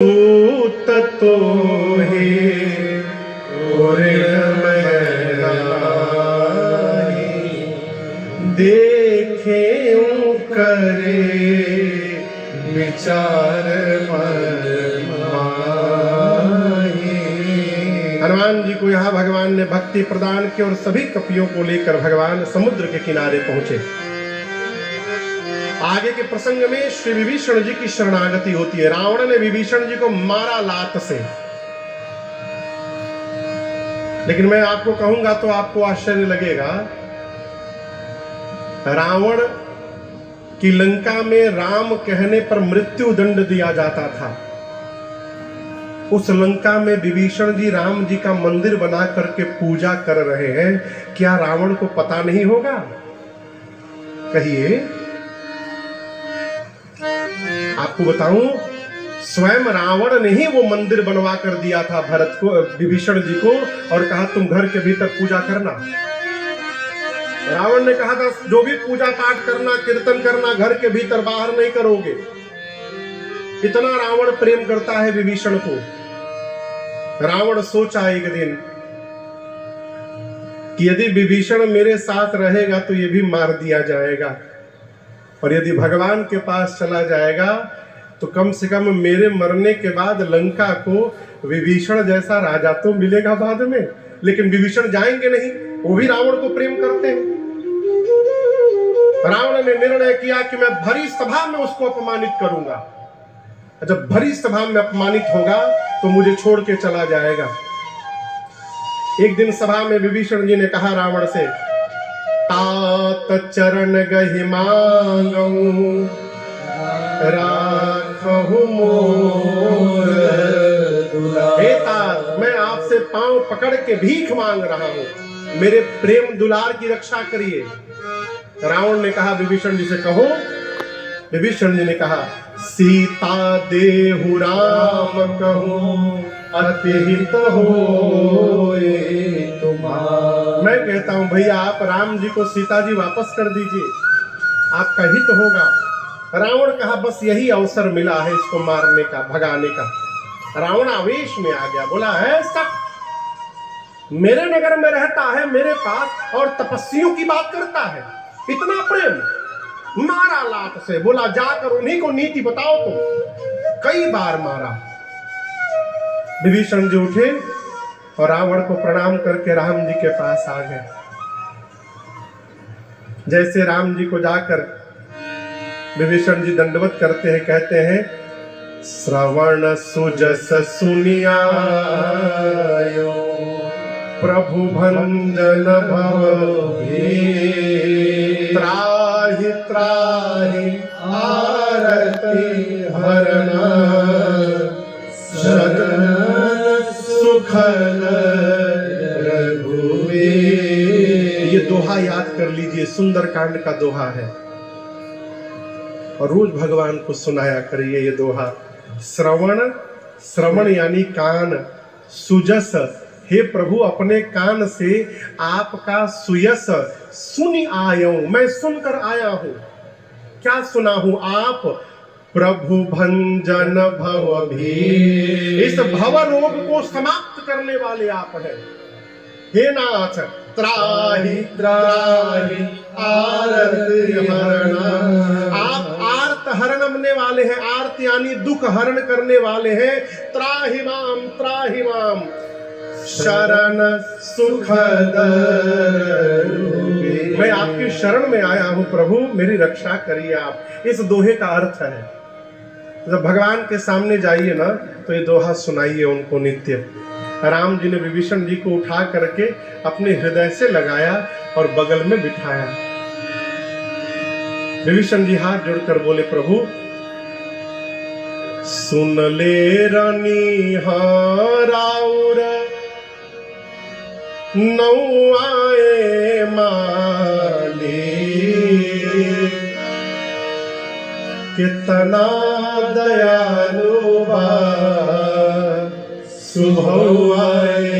सूत तो ही देखे करे विचार हनुमान जी को यहाँ भगवान ने भक्ति प्रदान की और सभी कपियों को लेकर भगवान समुद्र के किनारे पहुंचे। आगे के प्रसंग में श्री विभीषण जी की शरणागति होती है। रावण ने विभीषण जी को मारा लात से, लेकिन मैं आपको कहूंगा तो आपको आश्चर्य लगेगा। रावण की लंका में राम कहने पर मृत्यु दंड दिया जाता था। उस लंका में विभीषण जी राम जी का मंदिर बना करके पूजा कर रहे हैं। क्या रावण को पता नहीं होगा? कहिए। आपको बताऊं, स्वयं रावण ने ही वो मंदिर बनवा कर दिया था भरत को, विभीषण जी को, और कहा तुम घर के भीतर पूजा करना। रावण ने कहा था जो भी पूजा पाठ करना, कीर्तन करना, घर के भीतर, बाहर नहीं करोगे। इतना रावण प्रेम करता है विभीषण को। रावण सोचा एक दिन कि यदि विभीषण मेरे साथ रहेगा तो ये भी मार दिया जाएगा, और यदि भगवान के पास चला जाएगा तो कम से कम मेरे मरने के बाद लंका को विभीषण जैसा राजा तो मिलेगा बाद में। लेकिन विभीषण जाएंगे नहीं, वो भी रावण को प्रेम करते हैं। रावण ने निर्णय किया कि मैं भरी सभा में उसको अपमानित करूंगा। जब भरी सभा में अपमानित होगा तो मुझे छोड़ के चला जाएगा। एक दिन सभा में विभीषण जी ने कहा रावण से, तात चरण गहि मांगऊं राखहु मोर दुलार। हे तात, मैं आपसे पांव पकड़ के भीख मांग रहा हूं, मेरे प्रेम दुलार की रक्षा करिए। रावण ने कहा विभीषण जी से, कहो। विभीषण जी ने कहा, सीता देहु राम कहूं अति हित होए तुम्हारा। मैं कहता हूं भैया, आप राम जी को सीता जी वापस कर दीजिए, आपका हित होगा। रावण कहा बस यही अवसर मिला है इसको मारने का, भगाने का। रावण आवेश में आ गया, बोला है सब मेरे नगर में रहता है, मेरे पास, और तपस्वियों की बात करता है, इतना प्रेम। मारा लात से, बोला जाकर उन्हीं को नीति बताओ तुम। कई बार मारा। विभीषण जी उठे और रावण को प्रणाम करके राम जी के पास आ गए। जैसे राम जी को जाकर विभीषण जी दंडवत करते हैं, कहते हैं, श्रवण सुजस सुनियायो प्रभु भंजन भव त्राहि त्राहि आरती हरना सदन सुखल रघुवीर। ये दोहा याद कर लीजिए, सुंदर कांड का दोहा है, और रोज भगवान को सुनाया करिए ये दोहा। श्रवण, श्रवण यानी कान, सुजस, हे प्रभु अपने कान से आपका सुयस सुन आया हूं, मैं सुनकर आया हूं। क्या सुना हूं? आप प्रभु भंजन भव भी, इस भव रोग को समाप्त करने वाले आप हैं। हे नाथ, त्राहि त्राहि आरति हरणा, आप आर्त हरणमने वाले हैं। आर्त यानी दुख हरण करने वाले हैं। त्राहि माम शरण सुखद, मैं आपकी शरण में आया हूं प्रभु, मेरी रक्षा करिए आप। इस दोहे का अर्थ है, जब भगवान के सामने जाइए ना तो ये दोहा सुनाइए उनको नित्य। राम जी ने विभीषण जी को उठा करके अपने हृदय से लगाया और बगल में बिठाया। विभीषण जी हाथ जोड़कर बोले, प्रभु सुन ले रानी राउर नौ आए माली, कितना दयालु बा सुभौ आए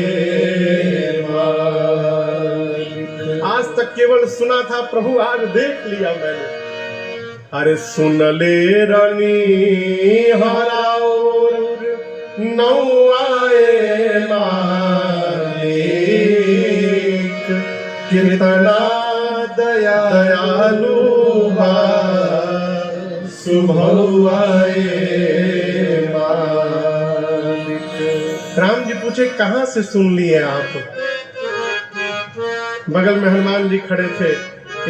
माली। आज तक केवल सुना था प्रभु, आज देख लिया मैंने। अरे सुन ले रानी हराओ नौआए मालिक, कितना दयालु सुभवाए मालिक। राम जी पूछे कहां से सुन लिए आप? बगल में हनुमान जी खड़े थे,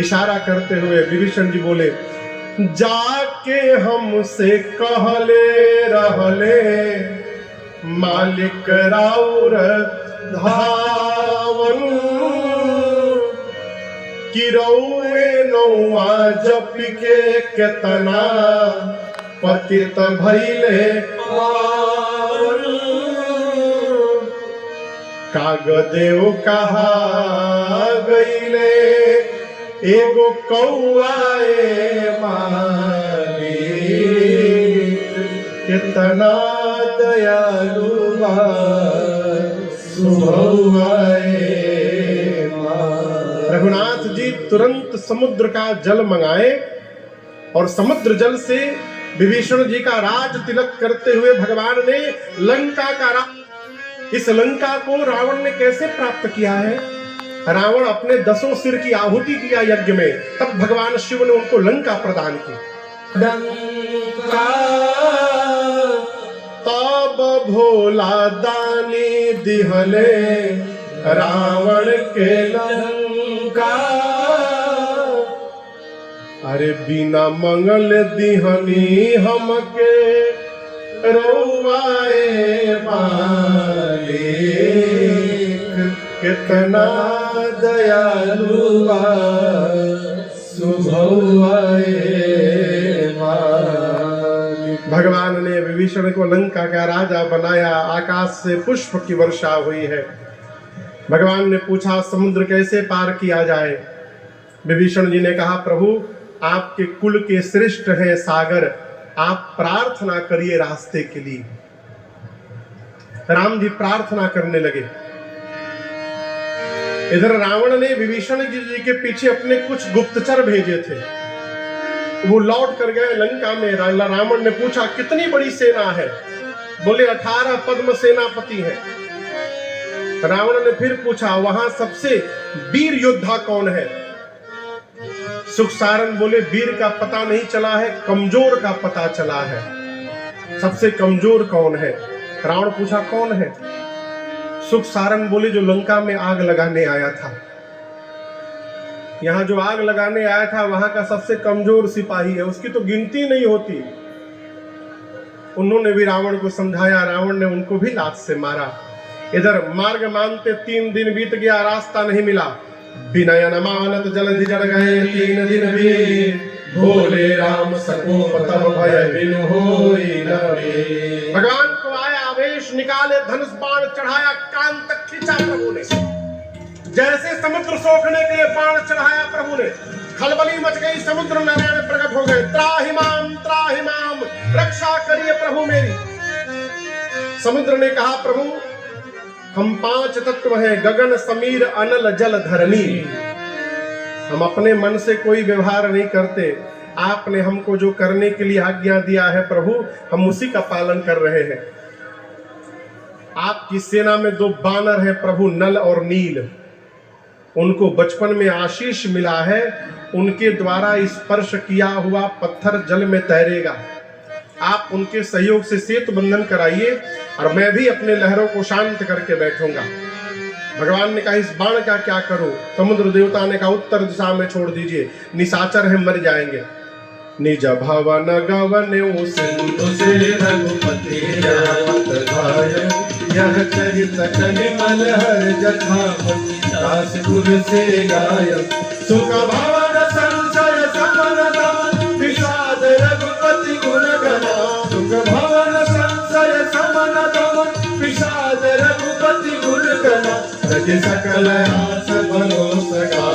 इशारा करते हुए विभीषण जी बोले, जाके हमसे कहले रहले मालिक राउर धावन, कि रउए नौआ जप के केतना पतित भइले पावन। कागदेव कहा गईले एगो कौआए मालिक, कितना दयालु सुभवाए। रघुनाथ जी तुरंत समुद्र का जल मंगाए और समुद्र जल से विभीषण जी का राज तिलक करते हुए भगवान ने लंका का इस लंका को रावण ने कैसे प्राप्त किया है? रावण अपने 10 सिर की आहुति दिया यज्ञ में, तब भगवान शिव ने उनको लंका प्रदान की। तब भोला दानी दिहले रावण के लंका, अरे बिना मंगल दिहनी हमके रउआए मालिक, कितना दयालु सुभवाए मालिक। भगवान ने विभीषण को लंका का राजा बनाया, आकाश से पुष्प की वर्षा हुई है। भगवान ने पूछा समुद्र कैसे पार किया जाए? विभीषण जी ने कहा प्रभु आपके कुल के श्रेष्ठ हैं सागर, आप प्रार्थना करिए रास्ते के लिए। राम जी प्रार्थना करने लगे। इधर रावण ने विभीषण जी के पीछे अपने कुछ गुप्तचर भेजे थे, वो लौट कर गए लंका में। रावण ने पूछा कितनी बड़ी सेना है? बोले 18 पद्म सेनापति हैं। रावण ने फिर पूछा वहां सबसे वीर योद्धा कौन है? सुखसारन बोले वीर का पता नहीं चला है, कमजोर का पता चला है। सबसे कमजोर कौन है? रावण पूछा कौन है? सुखसारन बोले जो लंका में आग लगाने आया था। यहाँ जो आग लगाने आया था वहां का सबसे कमजोर सिपाही है, उसकी तो गिनती नहीं होती। उन्होंने भी रावण को समझाया, रावण ने उनको भी लात से मारा। इधर मार्ग मानते 3 दिन बीत गया, रास्ता नहीं मिला। विनय न मानत जल्दी जड़ गए 3 दिन भी, भोले राम सकोप तब भय बिनु होई न रे। भगवान को आया आवेश, निकाले धनुष बाण चढ़ाया, कान तक खींचा प्रभु ने। जैसे समुद्र सोखने के लिए बाण चढ़ाया प्रभु ने, खलबली मच गई, समुद्र नारायण प्रकट हो गए। त्राहि माम रक्षा करिए प्रभु मेरी। समुद्र ने कहा प्रभु हम 5 तत्व हैं, गगन समीर अनल जल धरणी। हम अपने मन से कोई व्यवहार नहीं करते, आपने हमको जो करने के लिए आज्ञा दिया है प्रभु, हम उसी का पालन कर रहे हैं। आपकी सेना में 2 बानर हैं प्रभु, नल और नील। उनको बचपन में आशीष मिला है, उनके द्वारा स्पर्श किया हुआ पत्थर जल में तैरेगा। आप उनके सहयोग से सेतु बंधन कराइए और मैं भी अपने लहरों को शांत करके बैठूंगा। भगवान ने कहा इस बाण का क्या करूं? समुद्र देवता ने कहा उत्तर दिशा में छोड़ दीजिए, निशाचर है मर जाएंगे। निज भवन गवन सिंधु से रघुपति यह चरित कलिमल हर जटामति दास गुर से गाय। सुख भवन संशय समन दमन विषाद रघुपति गुण गना। सुख भवन संशय समन दमन विषाद रघुपति गुण गना। रज सकल आस भरोस गा